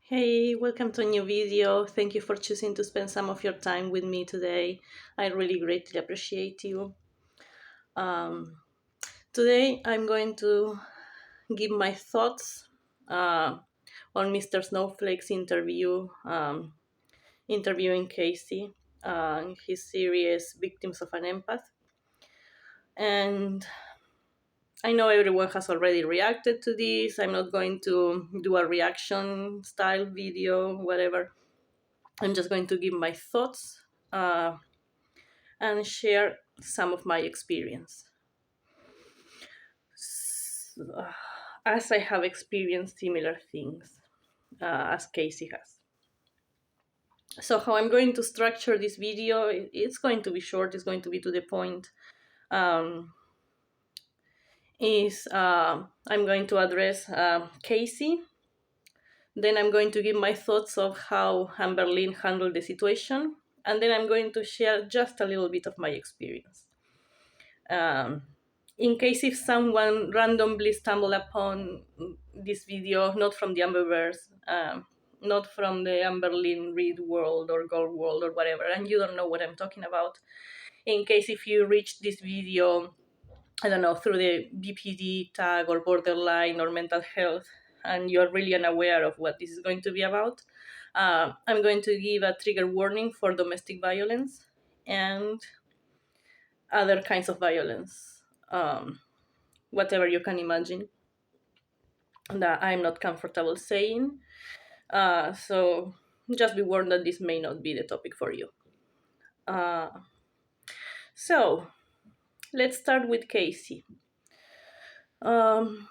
Hey, welcome to a new video. Thank you for choosing to spend some of your time with me today. I really greatly appreciate you. Um, Today, I'm going to give my thoughts on Mr. Snowflake's interviewing Casey, his series Victims of an Empath. And I know everyone has already reacted to this. I'm not going to do a reaction style video, whatever. I'm just going to give my thoughts and share some of my experience. As I have experienced similar things as Casey has. So how I'm going to structure this video, it's going to be short, it's going to be to the point. I'm going to address Casey. Then I'm going to give my thoughts of how Amberlynn handled the situation. And then I'm going to share just a little bit of my experience. In case if someone randomly stumbled upon this video, not from the Amberverse, not from the Amberlynn Reed world or Gold world or whatever, and you don't know what I'm talking about, in case if you reach this video, I don't know, through the BPD tag or borderline or mental health, and you're really unaware of what this is going to be about, I'm going to give a trigger warning for domestic violence and other kinds of violence, whatever you can imagine, that I'm not comfortable saying. So just be warned that this may not be the topic for you. So let's start with Casey. From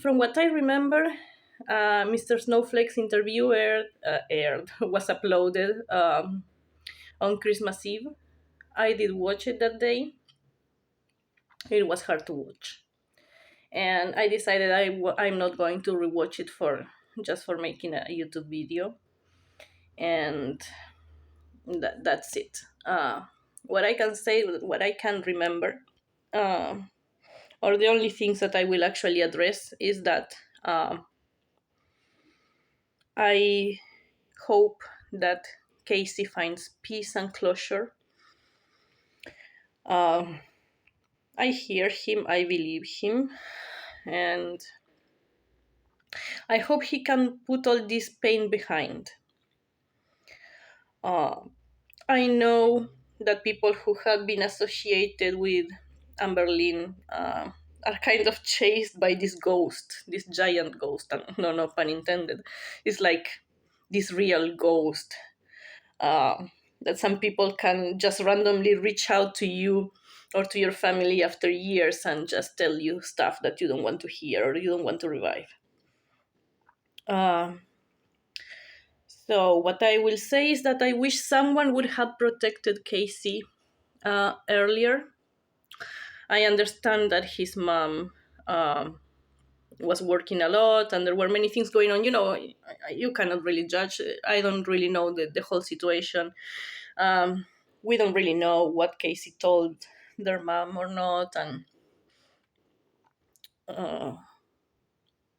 what I remember, Mr. Snowflake's interview was uploaded on Christmas Eve. I did watch it that day. It was hard to watch. And I decided I'm not going to rewatch it just for making a YouTube video. And that's it. What I can say, what I can remember, or the only things that I will actually address is that I hope that Casey finds peace and closure. I hear him, I believe him, and I hope he can put all this pain behind. I know that people who have been associated with Amberlynn are kind of chased by this ghost, this giant ghost. No pun intended. It's like this real ghost that some people can just randomly reach out to you or to your family after years and just tell you stuff that you don't want to hear or you don't want to revive. So what I will say is that I wish someone would have protected Casey earlier. I understand that his mom was working a lot and there were many things going on. You cannot really judge. I don't really know the whole situation. We don't really know what Casey told their mom or not, and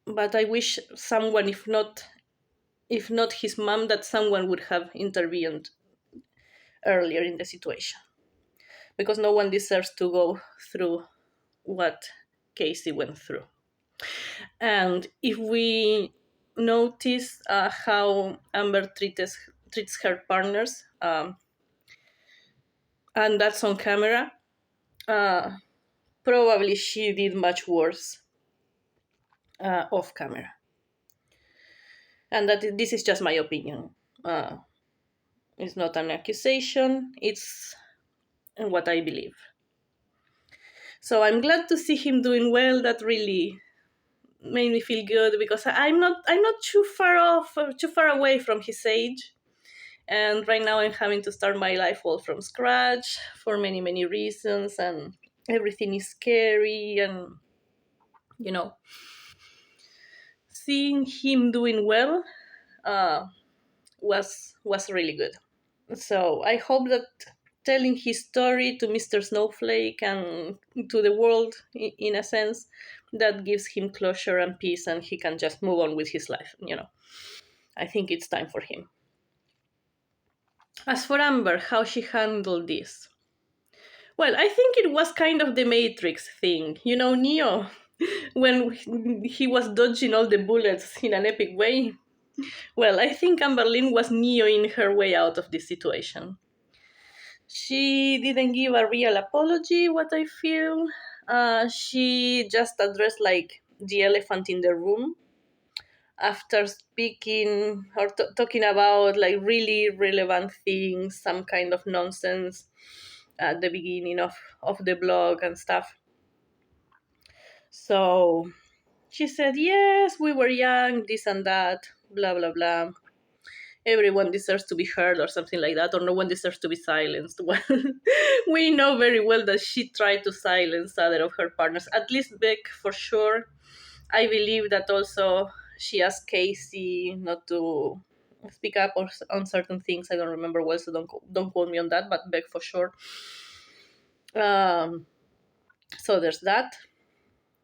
but I wish someone, if not his mom, that someone would have intervened earlier in the situation, because no one deserves to go through what Casey went through. And if we notice how Amber treats her partners, and that's on camera, probably she did much worse off camera. And that this is just my opinion. It's not an accusation, it's what I believe. So I'm glad to see him doing well. That really made me feel good, because I'm not too far off or too far away from his age. And right now I'm having to start my life all from scratch for many reasons, and everything is scary, and seeing him doing well was really good. So I hope that telling his story to Mr. Snowflake and to the world, in a sense, that gives him closure and peace, and he can just move on with his life. I think it's time for him. As for Amber, how she handled this. Well, I think it was kind of the Matrix thing. You know, Neo, when he was dodging all the bullets in an epic way. Well, I think Amberlynn was Neo in her way out of this situation. She didn't give a real apology, what I feel. She just addressed like the elephant in the room after speaking or talking about like really relevant things, some kind of nonsense at the beginning of the blog and stuff. So she said, yes, we were young, this and that, blah, blah, blah. Everyone deserves to be heard or something like that, or no one deserves to be silenced. Well, we know very well that she tried to silence other of her partners, at least Beck for sure. I believe that also she asked Casey not to speak up on certain things. I don't remember well, so don't quote me on that, but Beck for sure. Um, so there's that.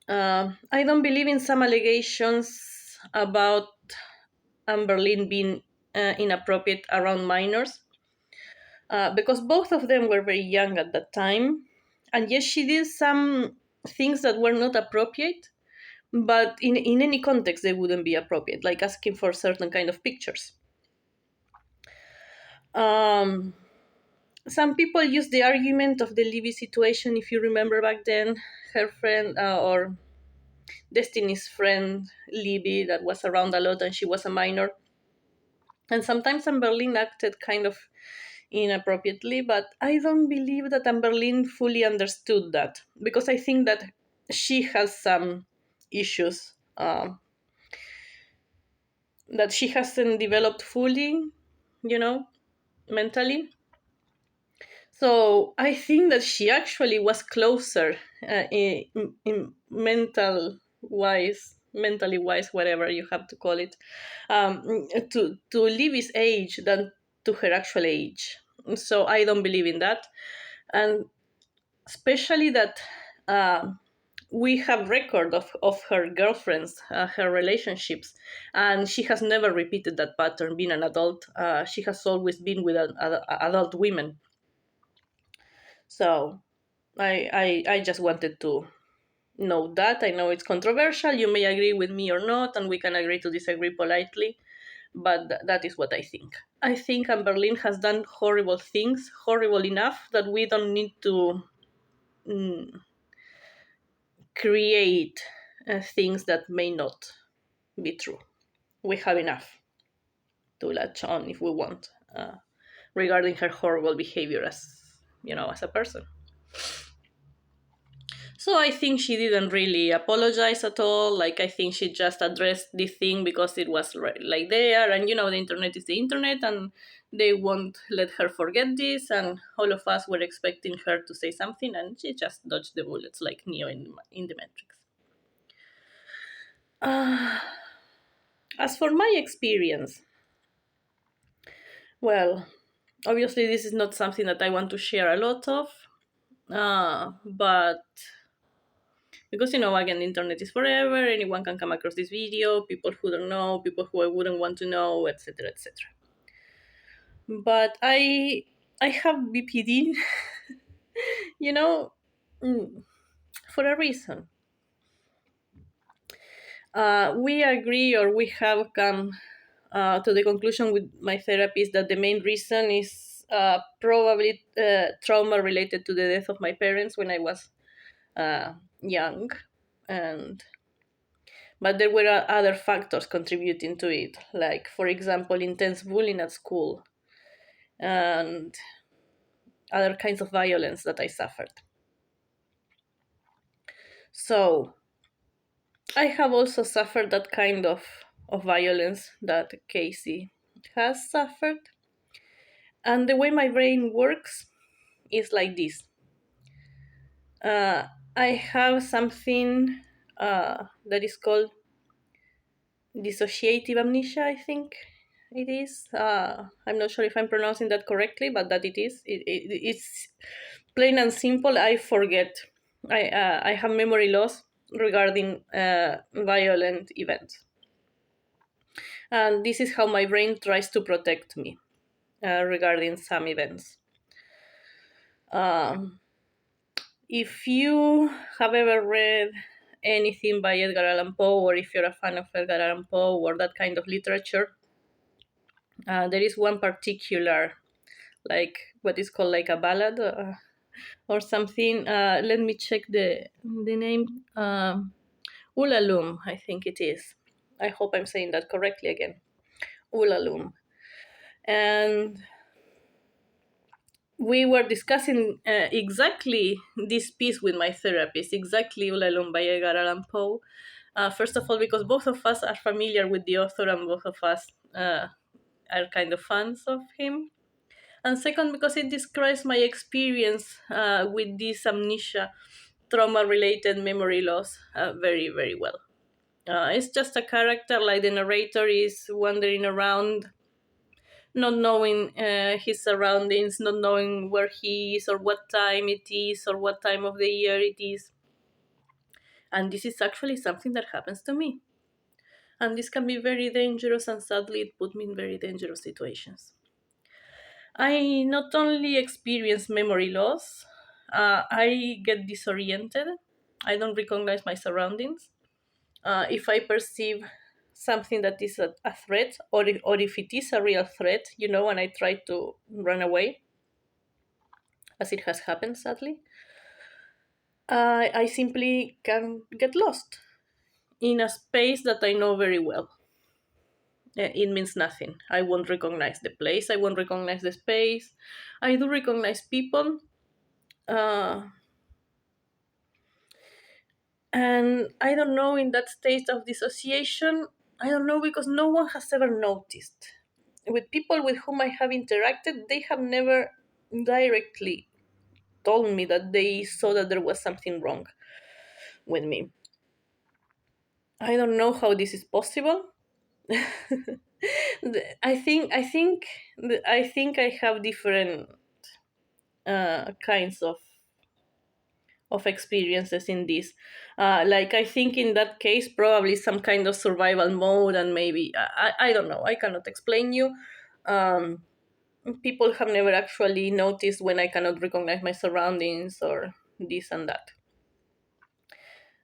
I don't believe in some allegations about Amberlynn being inappropriate around minors, because both of them were very young at that time. And yes, she did some things that were not appropriate, but in any context, they wouldn't be appropriate, like asking for certain kind of pictures. Um, some people use the argument of the Libby situation, if you remember back then, her friend or Destiny's friend Libby, that was around a lot and she was a minor. And sometimes Amberlynn acted kind of inappropriately, but I don't believe that Amberlynn fully understood that, because I think that she has some issues that she hasn't developed fully, you know, mentally. So I think that she actually was closer in mentally wise, whatever you have to call it, to Libby's age than to her actual age. So I don't believe in that, and especially that we have record of her girlfriends, her relationships, and she has never repeated that pattern. Being an adult, she has always been with adult women. So I just wanted to note that. I know it's controversial. You may agree with me or not, and we can agree to disagree politely. But that is what I think. I think Amberlynn has done horrible things, horrible enough that we don't need to mm, create things that may not be true. We have enough to latch on if we want, regarding her horrible behavior as a person. So I think she didn't really apologize at all. Like, I think she just addressed the thing because it was like there, and the internet is the internet, and they won't let her forget this. And all of us were expecting her to say something, and she just dodged the bullets like Neo in the Matrix. Uh, as for my experience, well, obviously this is not something that I want to share a lot of, but because again, the internet is forever, anyone can come across this video, people who don't know, people who I wouldn't want to know, etc., etc. But I have BPD, you know mm, for a reason. We agree, or we have come to the conclusion with my therapist that the main reason is probably trauma related to the death of my parents when I was young, and but there were other factors contributing to it, like, for example, intense bullying at school and other kinds of violence that I suffered. So I have also suffered that kind of violence that Casey has suffered. And the way my brain works is like this. I have something that is called dissociative amnesia, I think it is. I'm not sure if I'm pronouncing that correctly, but that it is. It's plain and simple. I forget. I have memory loss regarding violent events. And this is how my brain tries to protect me regarding some events. Um, if you have ever read anything by Edgar Allan Poe, or if you're a fan of Edgar Allan Poe or that kind of literature, there is one particular, like what is called like a ballad or something. Let me check the name. Ulalume, I think it is. I hope I'm saying that correctly again. Ulalume. And we were discussing exactly this piece with my therapist, exactly Ulalume by Edgar Allan Poe. First of all, because both of us are familiar with the author and both of us are kind of fans of him. And second, because it describes my experience with this amnesia, trauma related memory loss very, very well. It's just a character, like the narrator is wandering around, not knowing his surroundings, not knowing where he is, or what time it is, or what time of the year it is. And this is actually something that happens to me. And this can be very dangerous, and sadly, it put me in very dangerous situations. I not only experience memory loss, I get disoriented. I don't recognize my surroundings. If I perceive something that is a threat, or if it is a real threat, and I try to run away, as it has happened sadly, I simply can get lost in a space that I know very well. It means nothing. I won't recognize the place, I won't recognize the space. I do recognize people. Uh, and I don't know, in that state of dissociation, I don't know, because no one has ever noticed. With people with whom I have interacted, they have never directly told me that they saw that there was something wrong with me. I don't know how this is possible. I think I have different kinds of experiences in this. Like, I think in that case, probably some kind of survival mode, and maybe I don't know. I cannot explain you. Um, People have never actually noticed when I cannot recognize my surroundings or this and that.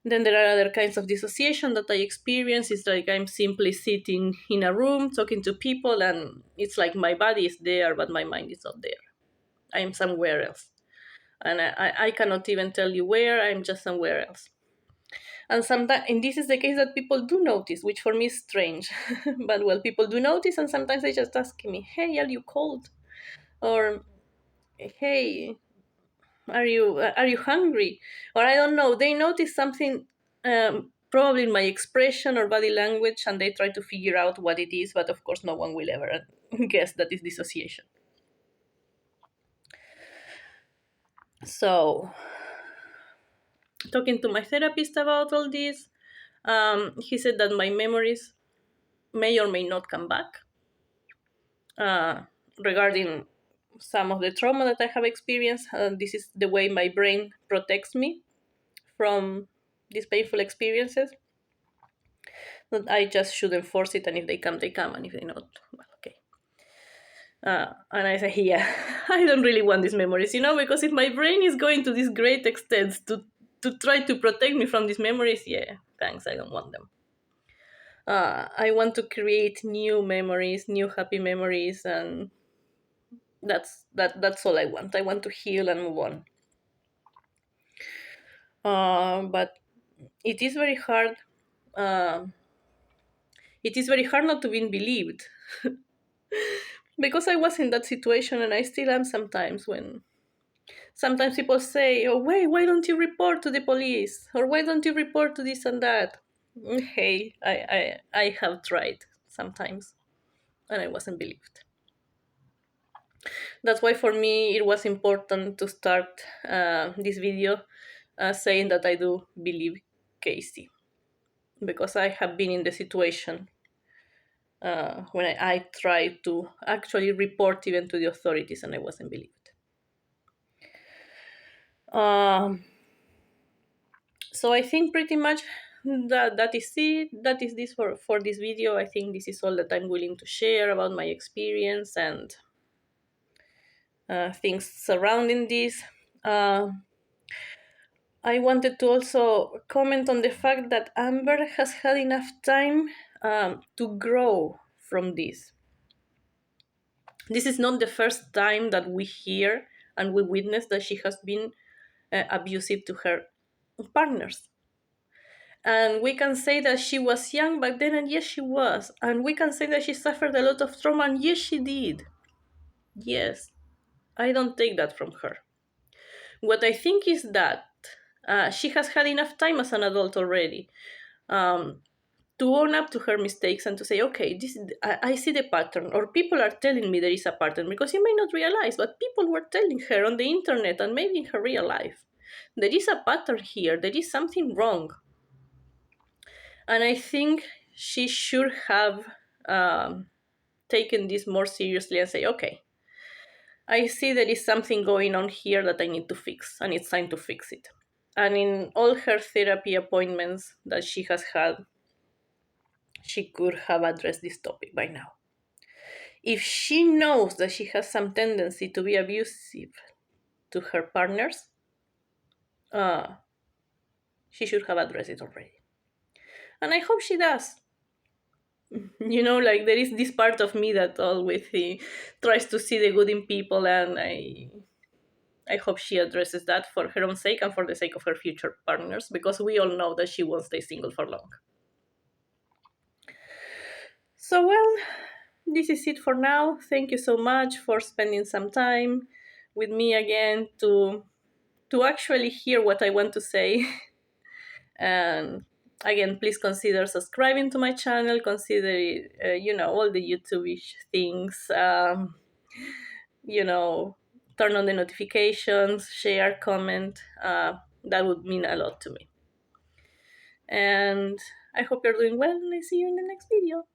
Then there are other kinds of dissociation that I experience. It's like I'm simply sitting in a room talking to people, and it's like my body is there, but my mind is not there. I'm somewhere else. And I cannot even tell you where, I'm just somewhere else. And sometimes, and this is the case that people do notice, which for me is strange. But well, people do notice, and sometimes they just ask me, "Hey, are you cold?" Or, "Hey, are you hungry?" Or I don't know. They notice something, probably in my expression or body language, and they try to figure out what it is. But of course, no one will ever guess that is dissociation. So, talking to my therapist about all this, he said that my memories may or may not come back, uh, regarding some of the trauma that I have experienced. This is the way my brain protects me from these painful experiences. That I just shouldn't force it, and if they come, they come, and if they not, well, okay. And I say, yeah, I don't really want these memories, because if my brain is going to these great extents to try to protect me from these memories, yeah, thanks, I don't want them. I want to create new memories, new happy memories, and that's all I want. I want to heal and move on. But it is very hard. Uh, it is very hard not to be believed, because I was in that situation, and I still am sometimes. When sometimes people say, "Oh, wait, why don't you report to the police? Or why don't you report to this and that?" Hey, I have tried sometimes, and I wasn't believed. That's why for me it was important to start this video saying that I do believe Casey, because I have been in the situation when I tried to actually report even to the authorities, and I wasn't believed. Um, so I think pretty much that is it. That is this for this video. I think this is all that I'm willing to share about my experience and things surrounding this. Uh, I wanted to also comment on the fact that Amber has had enough time to grow from this. This is not the first time that we hear and we witness that she has been abusive to her partners. And we can say that she was young back then, and yes, she was. And we can say that she suffered a lot of trauma, and yes, she did. Yes, I don't take that from her. What I think is that she has had enough time as an adult already um, to own up to her mistakes and to say, okay, I see the pattern, or people are telling me there is a pattern, because you may not realize, but people were telling her on the internet and maybe in her real life, there is a pattern here, there is something wrong. And I think she should have taken this more seriously and say, okay, I see there is something going on here that I need to fix, and it's time to fix it. And in all her therapy appointments that she has had, she could have addressed this topic by now. If she knows that she has some tendency to be abusive to her partners, uh, she should have addressed it already. And I hope she does. Like there is this part of me that always tries to see the good in people, and I hope she addresses that for her own sake and for the sake of her future partners, because we all know that she won't stay single for long. So, well, this is it for now. Thank you so much for spending some time with me again to actually hear what I want to say. And again, please consider subscribing to my channel. Consider, all the YouTube-ish things. Turn on the notifications, share, comment. That would mean a lot to me. And I hope you're doing well, and I see you in the next video.